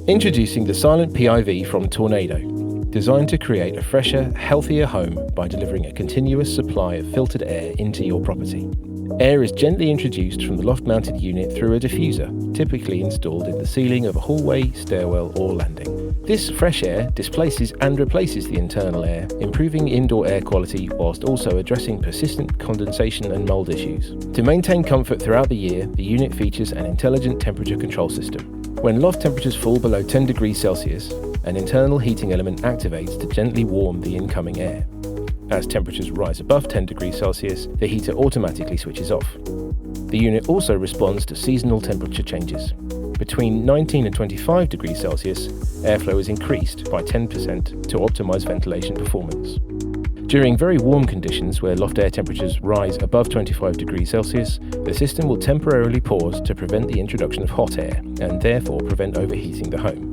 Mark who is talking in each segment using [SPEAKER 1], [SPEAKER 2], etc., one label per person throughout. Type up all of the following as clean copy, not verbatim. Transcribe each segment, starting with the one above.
[SPEAKER 1] Introducing the Silent PIV from Tornado, designed to create a fresher, healthier home by delivering a continuous supply of filtered air into your property. Air is gently introduced from the loft-mounted unit through a diffuser, typically installed in the ceiling of a hallway, stairwell or landing. This fresh air displaces and replaces the internal air, improving indoor air quality whilst also addressing persistent condensation and mould issues. To maintain comfort throughout the year, the unit features an intelligent temperature control system. When loft temperatures fall below 10 degrees Celsius, an internal heating element activates to gently warm the incoming air. As temperatures rise above 10 degrees Celsius, the heater automatically switches off. The unit also responds to seasonal temperature changes. Between 19 and 25 degrees Celsius, airflow is increased by 10% to optimise ventilation performance. During very warm conditions where loft air temperatures rise above 25 degrees Celsius, the system will temporarily pause to prevent the introduction of hot air and therefore prevent overheating the home.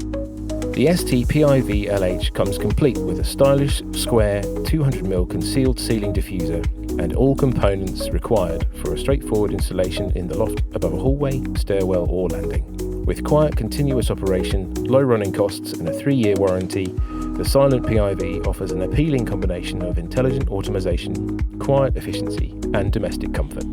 [SPEAKER 1] The STPIVLH comes complete with a stylish, square, 200mm concealed ceiling diffuser and all components required for a straightforward installation in the loft above a hallway, stairwell or landing. With quiet continuous operation, low running costs and a 3-year warranty, the Silent PIV offers an appealing combination of intelligent automation, quiet efficiency and domestic comfort.